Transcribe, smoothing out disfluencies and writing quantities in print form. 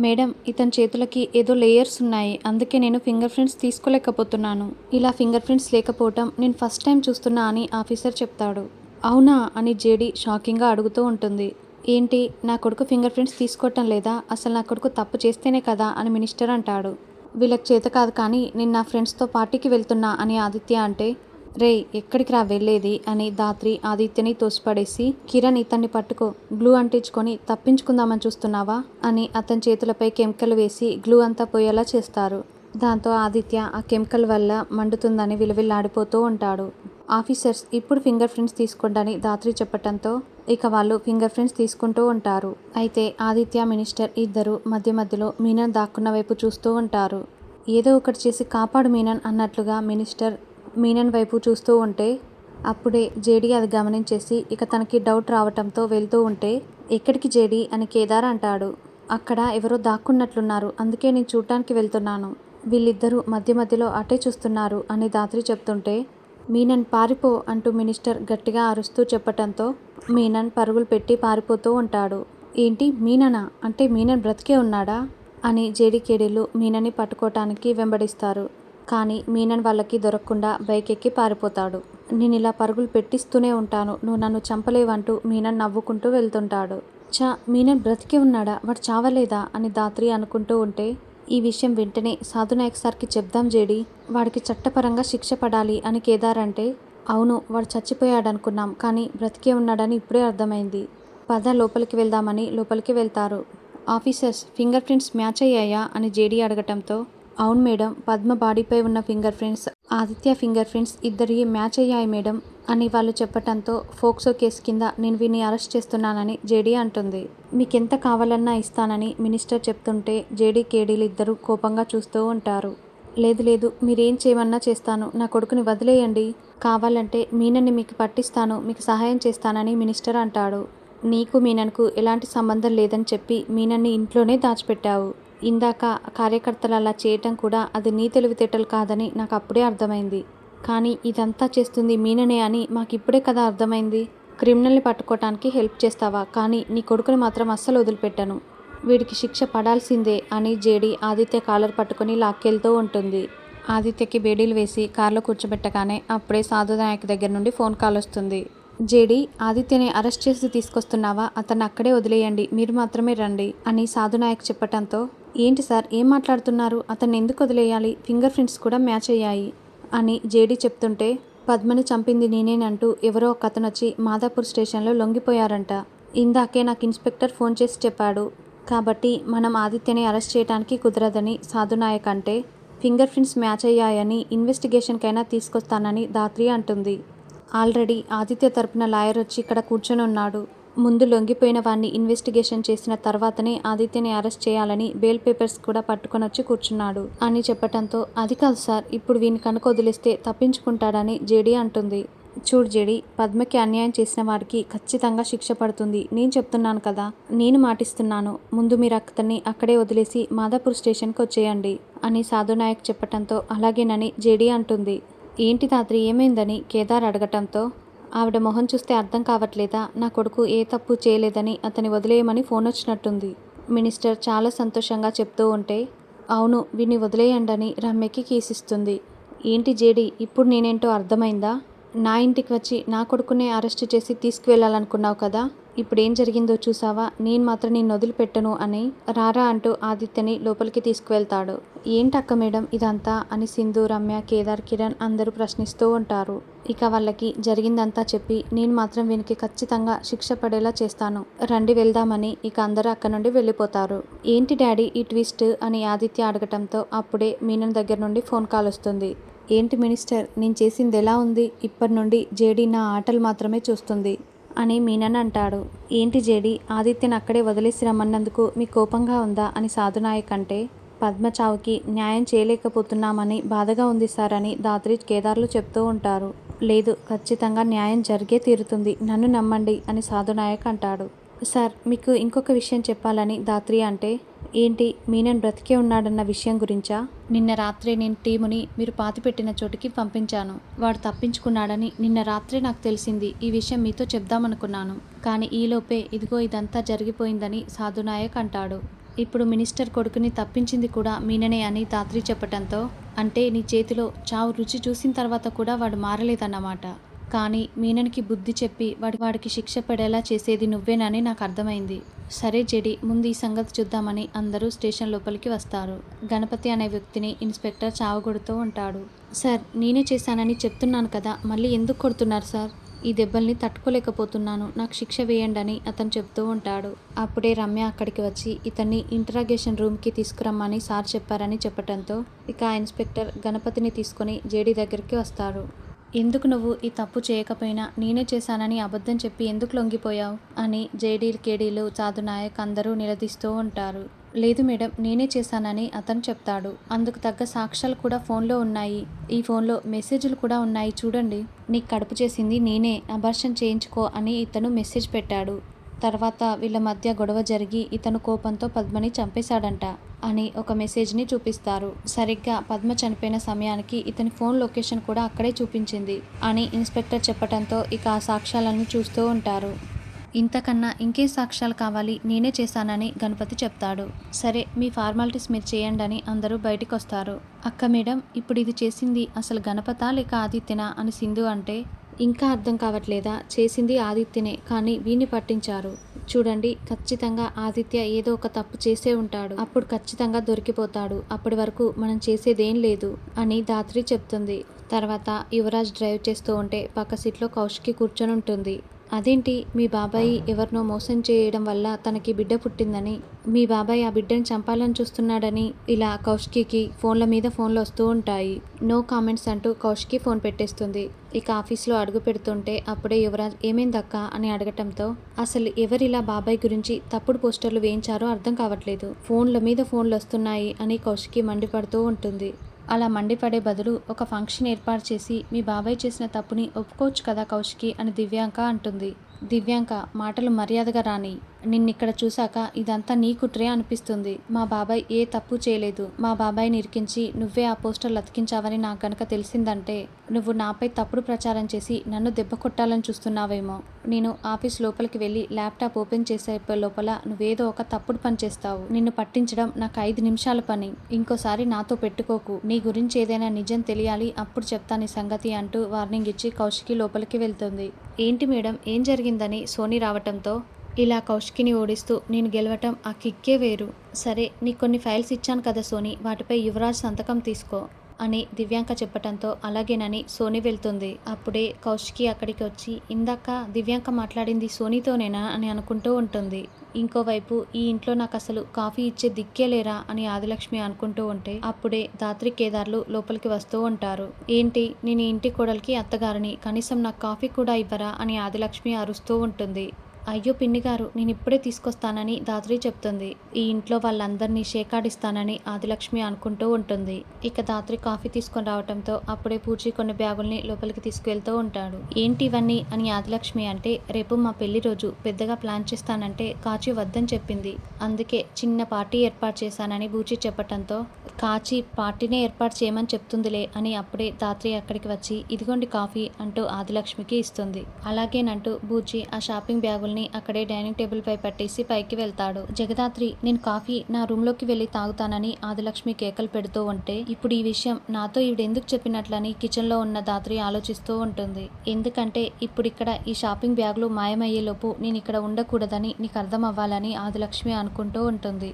Madam, ఇతని చేతులకి ఏదో లేయర్స్ ఉన్నాయి, అందుకే నేను ఫింగర్ ప్రింట్స్ తీసుకోలేకపోతున్నాను. ఇలా ఫింగర్ ప్రింట్స్ లేకపోవటం నేను ఫస్ట్ టైం చూస్తున్నా అని ఆఫీసర్ చెప్తాడు. అవునా అని జేడీ షాకింగ్గా అడుగుతూ ఉంటుంది. ఏంటి, నా కొడుకు ఫింగర్ ప్రింట్స్ తీసుకోవటం లేదా? అసలు నా కొడుకు తప్పు చేస్తేనే కదా అని మినిస్టర్ అంటాడు. వీళ్ళకి చేత కాదు కానీ నేను నా ఫ్రెండ్స్తో పార్టీకి వెళ్తున్నా అని ఆదిత్య అంటే, రేయ్ ఎక్కడికి రా వెళ్ళేది అని ధాత్రి ఆదిత్యని తోసిపడేసి, కిరణ్ ఇతన్ని పట్టుకో, గ్లూ అంటించుకొని తప్పించుకుందామని చూస్తున్నావా అని అతని చేతులపై కెమికల్ వేసి గ్లూ అంతా పోయేలా చేస్తారు. దాంతో ఆదిత్య ఆ కెమికల్ వల్ల మండుతుందని విలవిల్లాడిపోతూ ఉంటాడు. ఆఫీసర్స్ ఇప్పుడు ఫింగర్ ప్రింట్స్ తీసుకోండి ధాత్రి చెప్పటంతో ఇక వాళ్ళు ఫింగర్ ప్రింట్స్ తీసుకుంటూ ఉంటారు. అయితే ఆదిత్య, మినిస్టర్ ఇద్దరు మధ్య మధ్యలో మీనన్ దాక్కున్న వైపు చూస్తూ ఉంటారు. ఏదో ఒకటి చేసి కాపాడు మీనన్ అన్నట్లుగా మినిస్టర్ మీనన్ వైపు చూస్తూ ఉంటే అప్పుడే జేడీ అది గమనించేసి ఇక తనకి డౌట్ రావటంతో వెళ్తూ ఉంటే, ఎక్కడికి జేడీ అని కేదార్ అంటాడు. అక్కడ ఎవరో దాక్కున్నట్లున్నారు, అందుకే నేను చూడటానికి వెళ్తున్నాను. వీళ్ళిద్దరూ మధ్య మధ్యలో అటే చూస్తున్నారు అని ధాత్రి చెప్తుంటే, మీనన్ పారిపో అంటూ మినిస్టర్ గట్టిగా అరుస్తూ చెప్పటంతో మీనన్ పరుగులు పెట్టి పారిపోతూ ఉంటాడు. ఏంటి మీననా? అంటే మీనన్ బ్రతికే ఉన్నాడా అని జేడీ కేడీలు మీనన్ని పట్టుకోవటానికి వెంబడిస్తారు. కానీ మీనన్ వాళ్ళకి దొరకకుండా బైక్ ఎక్కి పారిపోతాడు. నేను ఇలా పరుగులు పెట్టిస్తూనే ఉంటాను, నువ్వు నన్ను చంపలేవంటూ మీనన్ నవ్వుకుంటూ వెళ్తుంటాడు. మీనన్ బ్రతికే ఉన్నాడా, వాడు చావలేదా అని ధాత్రి అనుకుంటూ ఉంటే, ఈ విషయం వెంటనే సాధునాయక్ సార్కి చెప్దాం జేడీ, వాడికి చట్టపరంగా శిక్ష పడాలి అని కేదార్ అంటే, అవును వాడు చచ్చిపోయాడనుకున్నాం కానీ బ్రతికే ఉన్నాడని ఇప్పుడే అర్థమైంది. పద లోపలికి వెళ్దామని లోపలికి వెళ్తారు. ఆఫీసర్స్ ఫింగర్ ప్రింట్స్ మ్యాచ్ అయ్యాయా అని జేడీ అడగటంతో, అవును మేడం, పద్మ బాడీపై ఉన్న finger prints Aditya finger prints ఇద్దరివి మ్యాచ్ అయ్యాయి మేడం అని వాళ్ళు చెప్పటంతో ఫోక్సో కేసు కింద నేను వీరిని అరెస్ట్ చేస్తున్నానని జేడీ అంటుంది. మీకెంత కావాలన్నా ఇస్తానని మినిస్టర్ చెప్తుంటే జేడీ కేడీలు ఇద్దరూ కోపంగా చూస్తూ ఉంటారు. లేదు లేదు, మీరేం చేయమన్నా చేస్తాను, నా కొడుకుని వదిలేయండి, కావాలంటే మీనన్ని మీకు పట్టిస్తాను, మీకు సహాయం చేస్తానని మినిస్టర్ అంటాడు. నీకు మీనన్కు ఎలాంటి సంబంధం లేదని చెప్పి మీనన్ని ఇంట్లోనే దాచిపెట్టావు. ఇందాక కార్యకర్తలు అలా చేయటం కూడా అది నీ తెలివితేటలు కాదని నాకు అప్పుడే అర్థమైంది. కానీ ఇదంతా చేస్తుంది మీననే అని మాకిప్పుడే కదా అర్థమైంది. క్రిమినల్ని పట్టుకోవటానికి హెల్ప్ చేస్తావా, కానీ నీ కొడుకుని మాత్రం అస్సలు వదిలిపెట్టను, వీడికి శిక్ష పడాల్సిందే అని జేడీ ఆదిత్య కాలర్ పట్టుకుని లాక్కెళ్తూ ఉంటుంది. ఆదిత్యకి బేడీలు వేసి కారులో కూర్చోబెట్టగానే అప్పుడే సాధునాయక్ దగ్గర నుండి ఫోన్ కాల్ వస్తుంది. జేడీ, ఆదిత్యని అరెస్ట్ చేసి తీసుకొస్తున్నావా, అతన్ని అక్కడే వదిలేయండి, మీరు మాత్రమే రండి అని సాధునాయక్ చెప్పటంతో, ఏంటి సార్ ఏం మాట్లాడుతున్నారు, అతన్ని ఎందుకు వదిలేయాలి, ఫింగర్ ప్రింట్స్ కూడా మ్యాచ్ అయ్యాయి అని జేడీ చెప్తుంటే, పద్మని చంపింది నేనేనంటూ ఎవరో ఒక అతను వచ్చి మాదాపూర్ స్టేషన్లో లొంగిపోయారంట. ఇందాకే నాకు ఇన్స్పెక్టర్ ఫోన్ చేసి చెప్పాడు. కాబట్టి మనం ఆదిత్యని అరెస్ట్ చేయడానికి కుదరదని సాధునాయక్ అంటే, ఫింగర్ ప్రింట్స్ మ్యాచ్ అయ్యాయని ఇన్వెస్టిగేషన్కైనా తీసుకొస్తానని ధాత్రి అంటుంది. ఆల్రెడీ ఆదిత్య తరపున లాయర్ వచ్చి ఇక్కడ కూర్చొని ఉన్నాడు. ముందు లొంగిపోయిన వాడిని ఇన్వెస్టిగేషన్ చేసిన తర్వాతనే ఆదిత్యని అరెస్ట్ చేయాలని బెయిల్ పేపర్స్ కూడా పట్టుకొని వచ్చి కూర్చున్నాడు అని చెప్పటంతో, అది కాదు సార్, ఇప్పుడు వీని కనుక వదిలేస్తే తప్పించుకుంటాడని జేడీ అంటుంది. చూడు జేడీ, పద్మకి అన్యాయం చేసిన వాడికి ఖచ్చితంగా శిక్ష పడుతుంది, నేను చెప్తున్నాను కదా, నేను మాటిస్తున్నాను, ముందు మీరు అతన్ని అక్కడే వదిలేసి మాదాపూర్ స్టేషన్కి వచ్చేయండి అని సాధునాయక్ చెప్పటంతో, అలాగేనని జేడీ అంటుంది. ఏంటి ధాత్రి ఏమైందని కేదార్ అడగటంతో, ఆవిడ మొహం చూస్తే అర్థం కావట్లేదా, నా కొడుకు ఏ తప్పు చేయలేదని అతని వదిలేయమని ఫోన్ వచ్చినట్టుంది. మినిస్టర్ చాలా సంతోషంగా చెప్తూ ఉంటే, అవును వీడిని వదిలేయండని రమ్యకి కీసిస్తుంది. ఏంటి జేడీ, ఇప్పుడు నేనేంటో అర్థమైందా, నా ఇంటికి వచ్చి నా కొడుకునే అరెస్ట్ చేసి తీసుకువెళ్ళాలనుకున్నావు కదా, ఇప్పుడు ఏం జరిగిందో చూసావా, నేను మాత్రం నిన్ను వదిలిపెట్టను అని రారా అంటూ ఆదిత్యని లోపలికి తీసుకువెళ్తాడు. ఏంటక్క మేడం ఇదంతా అని సింధు, రమ్య, కేదార్, కిరణ్ అందరూ ప్రశ్నిస్తూ ఉంటారు. ఇక వాళ్ళకి జరిగిందంతా చెప్పి, నేను మాత్రం వీనికి ఖచ్చితంగా శిక్ష పడేలా చేస్తాను, రండి వెళ్దామని ఇక అందరూ అక్కడ నుండి వెళ్ళిపోతారు. ఏంటి డాడీ ఈ ట్విస్ట్ అని ఆదిత్య అడగటంతో అప్పుడే మీనన్ దగ్గర నుండి ఫోన్ కాల్ వస్తుంది. ఏంటి మినిస్టర్, నేను చేసింది ఎలా ఉంది, ఇప్పటి నుండి జేడీ నా ఆటలు మాత్రమే చూస్తుంది అని మీనన్ అంటాడు. ఏంటి జేడీ, ఆదిత్యను అక్కడే వదిలేసి రమ్మన్నందుకు మీ కోపంగా ఉందా అని సాధునాయక్ అంటే, పద్మ చావుకి న్యాయం చేయలేకపోతున్నామని బాధగా ఉంది సార్ అని ధాత్రి, కేదార్లు చెప్తూ ఉంటారు. లేదు, ఖచ్చితంగా న్యాయం జరిగే తీరుతుంది, నన్ను నమ్మండి అని సాధునాయక్ అంటాడు. సార్ మీకు ఇంకొక విషయం చెప్పాలని ధాత్రి అంటే, ఏంటి, మీనన్ బ్రతికే ఉన్నాడన్న విషయం గురించా, నిన్న రాత్రే నేను టీముని మీరు పాతిపెట్టిన చోటికి పంపించాను, వాడు తప్పించుకున్నాడని నిన్న రాత్రే నాకు తెలిసింది, ఈ విషయం మీతో చెప్దామనుకున్నాను, కానీ ఈలోపే ఇదిగో ఇదంతా జరిగిపోయిందని సాధునాయక్ అంటాడు. ఇప్పుడు మినిస్టర్ కొడుకుని తప్పించింది కూడా మీననే అని ధాత్రి చెప్పటంతో, అంటే నీ చేతిలో చావు రుచి చూసిన తర్వాత కూడా వాడు మారలేదన్నమాట. కానీ మీనన్కి బుద్ధి చెప్పి వాడికి శిక్ష పడేలా చేసేది నువ్వేనని నాకు అర్థమైంది. సరే జెడి, ముందు ఈ సంగతి చూద్దామని అందరూ స్టేషన్ లోపలికి వస్తారు. గణపతి అనే వ్యక్తిని ఇన్స్పెక్టర్ చావగొడుతూ ఉంటాడు. సార్, నేనే చేశానని చెప్తున్నాను కదా, మళ్ళీ ఎందుకు కొడుతున్నారు సార్? ఈ దెబ్బల్ని తట్టుకోలేకపోతున్నాను, నాకు శిక్ష వేయండి అని అతను చెప్తూ ఉంటాడు. అప్పుడే రమ్య అక్కడికి వచ్చి ఇతన్ని ఇంటరాగేషన్ రూమ్కి తీసుకురమ్మని సార్ చెప్పారని చెప్పటంతో ఇక ఆ ఇన్స్పెక్టర్ గణపతిని తీసుకొని జేడీ దగ్గరికి వస్తాడు. ఎందుకు నువ్వు ఈ తప్పు చేయకపోయినా నేనే చేశానని అబద్ధం చెప్పి ఎందుకు లొంగిపోయావు అని జేడీలు కేడీలు చాదు నాయక్ అందరూ నిలదీస్తూ ఉంటారు. లేదు మేడం, నేనే చేశానని అతను చెప్తాడు. అందుకు తగ్గ సాక్ష్యాలు కూడా ఫోన్లో ఉన్నాయి. ఈ ఫోన్లో మెసేజ్లు కూడా ఉన్నాయి చూడండి. నీకు కడుపు చేసింది నేనే, అబార్షన్ చేయించుకో అని ఇతను మెసేజ్ పెట్టాడు. తర్వాత వీళ్ళ మధ్య గొడవ జరిగి ఇతను కోపంతో పద్మని చంపేశాడంట అని ఒక మెసేజ్ని చూపిస్తారు. సరిగ్గా పద్మ చనిపోయిన సమయానికి ఇతని ఫోన్ లొకేషన్ కూడా అక్కడే చూపించింది అని ఇన్స్పెక్టర్ చెప్పటంతో ఇక ఆ సాక్ష్యాలను చూస్తూ ఉంటారు. ఇంతకన్నా ఇంకేం సాక్ష్యాలు కావాలి, నేనే చేశానని గణపతి చెప్తాడు. సరే, మీ ఫార్మాలిటీస్ మీరు చేయండి అని అందరూ బయటికి వస్తారు. అక్క మేడం, ఇప్పుడు ఇది చేసింది అసలు గణపతా లేక ఆదిత్యనా అని సింధు అంటే, ఇంకా అర్థం కావట్లేదా? చేసింది ఆదిత్యనే, కానీ వీణ్ణి పట్టించారు. చూడండి, ఖచ్చితంగా ఆదిత్య ఏదో ఒక తప్పు చేసే ఉంటాడు. అప్పుడు ఖచ్చితంగా దొరికిపోతాడు. అప్పటి వరకు మనం చేసేదేం లేదు అని ధాత్రి చెప్తుంది. తర్వాత యువరాజ్ డ్రైవ్ చేస్తూ ఉంటే పక్క సీట్లో కౌశికి కూర్చొని ఉంటుంది. అదేంటి, మీ బాబాయి ఎవరినో మోసం చేయడం వల్ల తనకి బిడ్డ పుట్టిందని, మీ బాబాయ్ ఆ బిడ్డని చంపాలని చూస్తున్నాడని ఇలా కౌశికి ఫోన్ల మీద ఫోన్లు వస్తూ ఉంటాయి. నో కామెంట్స్ అంటూ కౌశికి ఫోన్ పెట్టేస్తుంది. ఇక ఆఫీస్లో అడుగు పెడుతుంటే అప్పుడే యువరాజ్ ఏమైందక్క అని అడగటంతో, అసలు ఎవరిలా బాబాయ్ గురించి తప్పుడు పోస్టర్లు వేయించారో అర్థం కావట్లేదు, ఫోన్ల మీద ఫోన్లు వస్తున్నాయి అని కౌశికి మండిపడుతూ ఉంటుంది. అలా మండిపడే బదులు ఒక ఫంక్షన్ ఏర్పాటు చేసి మీ బాబాయ్ చేసిన తప్పుని ఒప్పుకోవచ్చు కదా కౌశికి అని దివ్యాంక అంటుంది. దివ్యాంక, మాటలు మర్యాదగా రాని, నిన్నిక్కడ చూశాక ఇదంతా నీ కుట్రే అనిపిస్తుంది. మా బాబాయ్ ఏ తప్పు చేయలేదు. మా బాబాయ్ని ఇరికించి నువ్వే ఆ పోస్టర్లు అతికించావని నాకు గనక తెలిసిందంటే నువ్వు నాపై తప్పుడు ప్రచారం చేసి నన్ను దెబ్బ కొట్టాలని చూస్తున్నావేమో. నేను ఆఫీస్ లోపలికి వెళ్ళి ల్యాప్టాప్ ఓపెన్ చేసే లోపల నువ్వేదో ఒక తప్పుడు పని చేస్తావు. నిన్ను పట్టించడం నాకు 5 నిమిషాల పని. ఇంకోసారి నాతో పెట్టుకోకు. నీ గురించి ఏదైనా నిజం తెలియాలి, అప్పుడు చెప్తాను ఈ సంగతి అంటూ వార్నింగ్ ఇచ్చి కౌశికి లోపలికి వెళ్తుంది. ఏంటి మేడం, ఏం జరిగిందని సోనీ రావటంతో ఇలా కౌశికిని ఓడిస్తూ నేను గెలవటం ఆ కిక్కే వేరు. సరే, నీకు కొన్ని ఫైల్స్ ఇచ్చాను కదా సోనీ, వాటిపై యువరాజ్ సంతకం తీసుకో అని దివ్యాంక చెప్పటంతో అలాగేనని సోనీ వెళ్తుంది. అప్పుడే కౌశికి అక్కడికి వచ్చి, ఇందాక దివ్యాంక మాట్లాడింది సోనీతోనేనా అని అనుకుంటూ ఉంటుంది. ఇంకోవైపు ఈ ఇంట్లో నాకు అసలు కాఫీ ఇచ్చే దిక్కే లేరా అని ఆదిలక్ష్మి అనుకుంటూ ఉంటే అప్పుడే ధాత్రి కేదార్లు లోపలికి వస్తూ ఉంటారు. ఏంటి, నేను ఇంటి కోడలికి అత్తగారిని, కనీసం నాకు కాఫీ కూడా ఇవ్వరా అని ఆదిలక్ష్మి అరుస్తూ ఉంటుంది. అయ్యో పిన్ని గారు, నేను ఇప్పుడే తీసుకొస్తానని ధాత్రి చెప్తుంది. ఈ ఇంట్లో వాళ్ళందరినీ షేకాడిస్తానని ఆదిలక్ష్మి అనుకుంటూ ఉంటుంది. ఇక ధాత్రి కాఫీ తీసుకొని రావటంతో అప్పుడే పూచి కొన్ని బ్యాగుల్ని లోపలికి తీసుకువెళ్తూ ఉంటాడు. ఏంటి ఇవన్నీ అని ఆదిలక్ష్మి అంటే, రేపు మా పెళ్లి రోజు పెద్దగా ప్లాన్ చేస్తానంటే కాచి వద్దని చెప్పింది. అందుకే చిన్న పార్టీ ఏర్పాటు చేశానని బూచి చెప్పటంతో, కాచి పార్టీనే ఏర్పాటు చేయమని చెప్తుందిలే అని అప్పుడే ధాత్రి అక్కడికి వచ్చి ఇదిగోండి కాఫీ అంటూ ఆదిలక్ష్మికి ఇస్తుంది. అలాగేనంటూ బూచి ఆ షాపింగ్ బ్యాగుల్ని అక్కడే డైనింగ్ టేబుల్ పై పట్టేసి పైకి వెళ్తాడు. జగదాత్రి, నేను కాఫీ నా రూమ్లోకి వెళ్ళి తాగుతానని ఆదిలక్ష్మి కేకలు పెడుతూ ఉంటే ఇప్పుడు ఈ విషయం నాతో ఈవిడెందుకు చెప్పినట్లని కిచెన్లో ఉన్న ధాత్రి ఆలోచిస్తూ ఉంటుంది. ఎందుకంటే ఇప్పుడు ఇక్కడ ఈ షాపింగ్ బ్యాగులు మాయమయ్యేలోపు నేను ఇక్కడ ఉండకూడదని నీకు అర్థం అవ్వాలని ఆదిలక్ష్మి అనుకుంటూ ఉంటుంది.